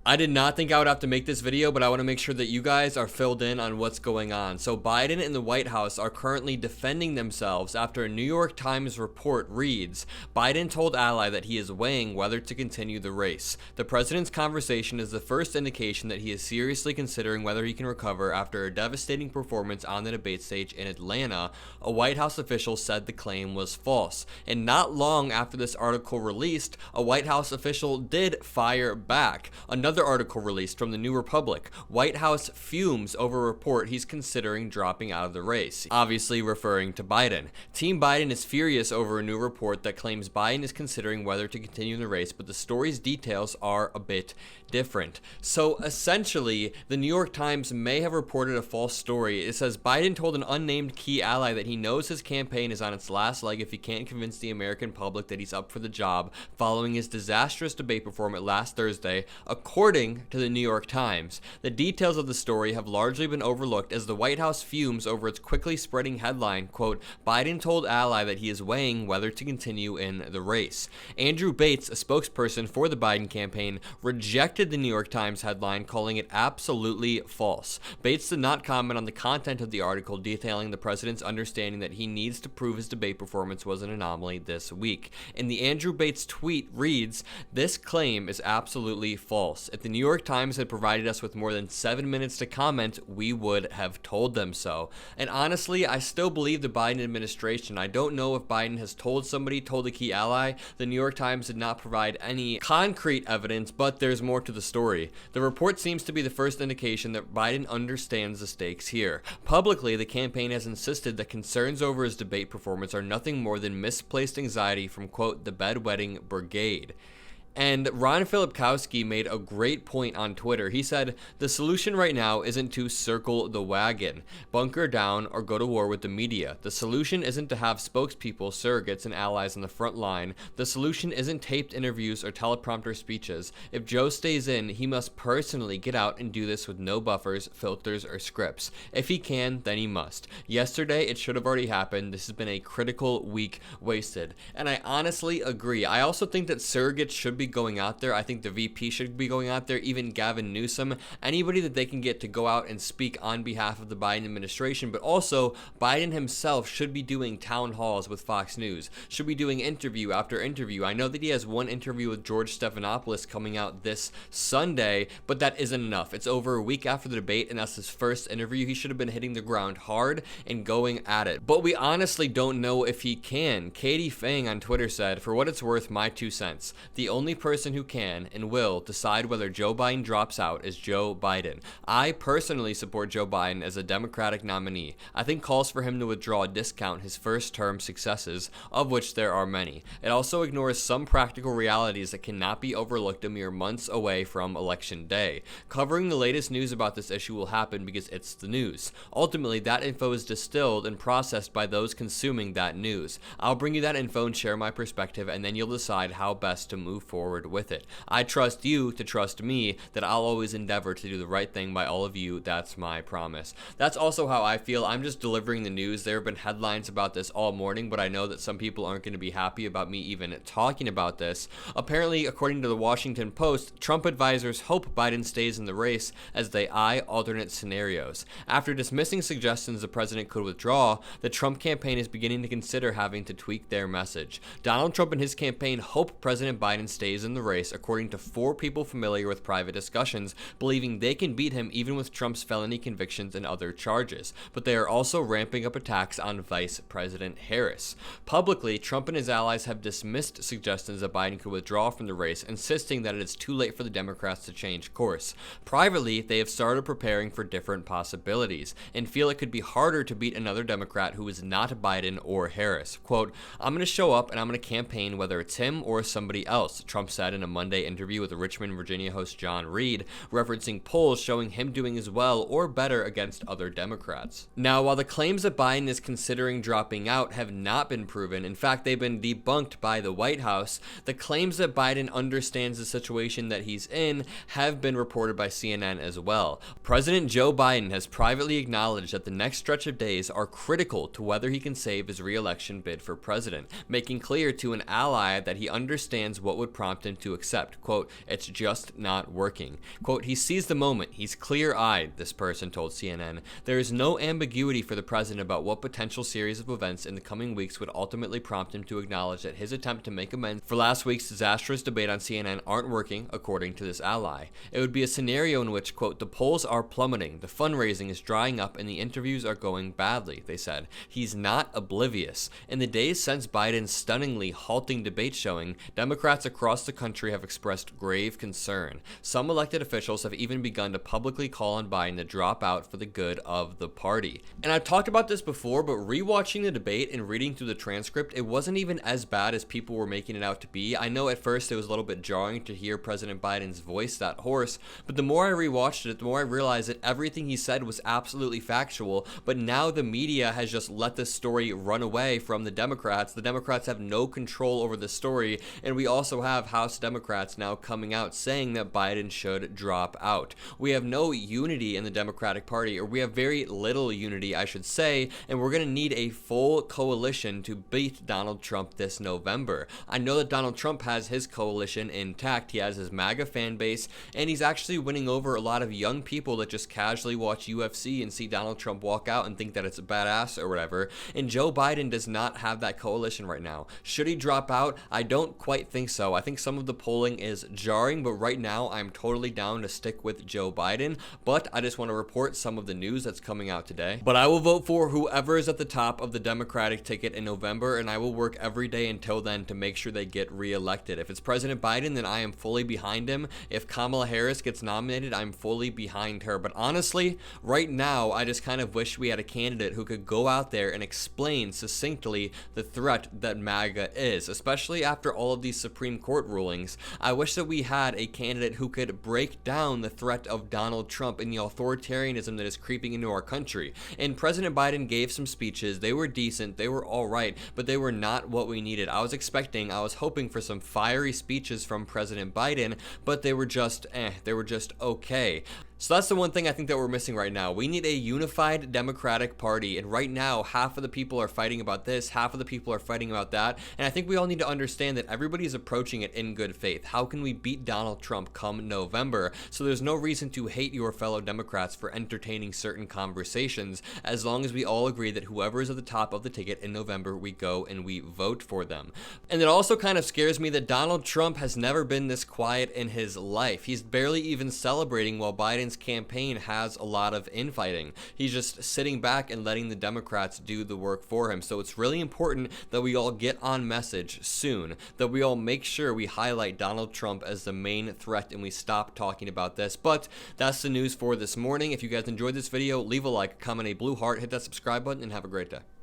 I did not think I would have to make this video, but I want to make sure that you guys are filled in on what's going on. So Biden and the White House are currently defending themselves after a New York Times report reads, Biden told ally that he is weighing whether to continue the race. The president's conversation is the first indication that he is seriously considering whether he can recover after a devastating performance on the debate stage in Atlanta. A White House official said the claim was false. And not long after this article released, a White House official did fire back. Another article released from the New Republic. White House fumes over report he's considering dropping out of the race, obviously referring to Biden. Team Biden is furious over a new report that claims Biden is considering whether to continue the race, but the story's details are a bit different. So essentially, the New York Times may have reported a false story. It says Biden told an unnamed key ally that he knows his campaign is on its last leg if he can't convince the American public that he's up for the job following his disastrous debate performance last Thursday, according to the New York Times. The details of the story have largely been overlooked as the White House fumes over its quickly spreading headline, quote, Biden told ally that he is weighing whether to continue in the race. Andrew Bates, a spokesperson for the Biden campaign, rejected the New York Times headline, calling it absolutely false. Bates did not comment on the content of the article detailing the president's understanding that he needs to prove his debate performance was an anomaly this week. And the Andrew Bates tweet reads, this claim is absolutely false. If the New York Times had provided us with more than 7 minutes to comment, we would have told them so. And honestly, I still believe the Biden administration. I don't know if Biden has told a key ally. The New York Times did not provide any concrete evidence, but there's more to the story. The report seems to be the first indication that Biden understands the stakes here. Publicly, the campaign has insisted that concerns over his debate performance are nothing more than misplaced anxiety from, quote, the bedwetting brigade. And Ron Filipkowski made a great point on Twitter. He said, the solution right now isn't to circle the wagon, bunker down, or go to war with the media. The solution isn't to have spokespeople, surrogates, and allies on the front line. The solution isn't taped interviews or teleprompter speeches. If Joe stays in, he must personally get out and do this with no buffers, filters, or scripts. If he can, then he must. Yesterday, it should have already happened. This has been a critical week wasted. And I honestly agree. I also think that surrogates should be going out there. I think the VP should be going out there, even Gavin Newsom, anybody that they can get to go out and speak on behalf of the Biden administration. But also, Biden himself should be doing town halls with Fox News, should be doing interview after interview. I know that he has one interview with George Stephanopoulos coming out this Sunday, but that isn't enough. It's over a week after the debate, and that's his first interview. He should have been hitting the ground hard and going at it. But we honestly don't know if he can. Katie Fang on Twitter said, for what it's worth, my 2 cents. The only person who can and will decide whether Joe Biden drops out is Joe Biden. I personally support Joe Biden as a Democratic nominee. I think calls for him to withdraw discount his first term successes, of which there are many. It also ignores some practical realities that cannot be overlooked a mere months away from Election Day. Covering the latest news about this issue will happen because it's the news. Ultimately, that info is distilled and processed by those consuming that news. I'll bring you that info and share my perspective, and then you'll decide how best to move forward with it. I trust you to trust me that I'll always endeavor to do the right thing by all of you. That's my promise. That's also how I feel. I'm just delivering the news. There have been headlines about this all morning, but I know that some people aren't going to be happy about me even talking about this. Apparently, according to the Washington Post, Trump advisors hope Biden stays in the race as they eye alternate scenarios. After dismissing suggestions the president could withdraw, the Trump campaign is beginning to consider having to tweak their message. Donald Trump and his campaign hope President Biden stays in the race, according to 4 people familiar with private discussions, believing they can beat him even with Trump's felony convictions and other charges. But they are also ramping up attacks on Vice President Harris. Publicly, Trump and his allies have dismissed suggestions that Biden could withdraw from the race, insisting that it is too late for the Democrats to change course. Privately, they have started preparing for different possibilities and feel it could be harder to beat another Democrat who is not Biden or Harris. Quote, I'm going to show up and I'm going to campaign whether it's him or somebody else, Trump said in a Monday interview with Richmond, Virginia host John Reed, referencing polls showing him doing as well or better against other Democrats. Now, while the claims that Biden is considering dropping out have not been proven, in fact, they've been debunked by the White House, the claims that Biden understands the situation that he's in have been reported by CNN as well. President Joe Biden has privately acknowledged that the next stretch of days are critical to whether he can save his re-election bid for president, making clear to an ally that he understands what would prompt him to accept. Quote, it's just not working. Quote, he sees the moment. He's clear-eyed, this person told CNN. There is no ambiguity for the president about what potential series of events in the coming weeks would ultimately prompt him to acknowledge that his attempt to make amends for last week's disastrous debate on CNN aren't working, according to this ally. It would be a scenario in which, quote, the polls are plummeting, the fundraising is drying up, and the interviews are going badly, they said. He's not oblivious. In the days since Biden's stunningly halting debate showing, Democrats across the country have expressed grave concern. Some elected officials have even begun to publicly call on Biden to drop out for the good of the party. And I've talked about this before, but rewatching the debate and reading through the transcript, it wasn't even as bad as people were making it out to be. I know at first it was a little bit jarring to hear President Biden's voice that hoarse, but the more I rewatched it, the more I realized that everything he said was absolutely factual, but now the media has just let this story run away from the Democrats. The Democrats have no control over the story, and we also have House Democrats now coming out saying that Biden should drop out. We have no unity in the Democratic Party, or we have very little unity, I should say, and we're going to need a full coalition to beat Donald Trump this November. I know that Donald Trump has his coalition intact. He has his MAGA fan base, and he's actually winning over a lot of young people that just casually watch UFC and see Donald Trump walk out and think that it's a badass or whatever. And Joe Biden does not have that coalition right now. Should he drop out? I don't quite think so. I think some of the polling is jarring, but right now I'm totally down to stick with Joe Biden. But I just want to report some of the news that's coming out today. But I will vote for whoever is at the top of the Democratic ticket in November, and I will work every day until then to make sure they get reelected. If it's President Biden, then I am fully behind him. If Kamala Harris gets nominated, I'm fully behind her. But honestly, right now, I just kind of wish we had a candidate who could go out there and explain succinctly the threat that MAGA is, especially after all of these Supreme Court rulings. I wish that we had a candidate who could break down the threat of Donald Trump and the authoritarianism that is creeping into our country. And President Biden gave some speeches. They were decent, they were all right, but they were not what we needed. I was hoping for some fiery speeches from President Biden, but they were just okay. So that's the one thing I think that we're missing right now. We need a unified Democratic Party, and right now half of the people are fighting about this, half of the people are fighting about that, and I think we all need to understand that everybody's approaching it in good faith. How can we beat Donald Trump come November? So there's no reason to hate your fellow Democrats for entertaining certain conversations, as long as we all agree that whoever is at the top of the ticket in November, we go and we vote for them. And it also kind of scares me that Donald Trump has never been this quiet in his life. He's barely even celebrating while Biden's campaign has a lot of infighting. He's just sitting back and letting the Democrats do the work for him. So it's really important that we all get on message soon, that we all make sure we highlight Donald Trump as the main threat and we stop talking about this. But that's the news for this morning. If you guys enjoyed this video, leave a like, comment a blue heart, hit that subscribe button, and have a great day.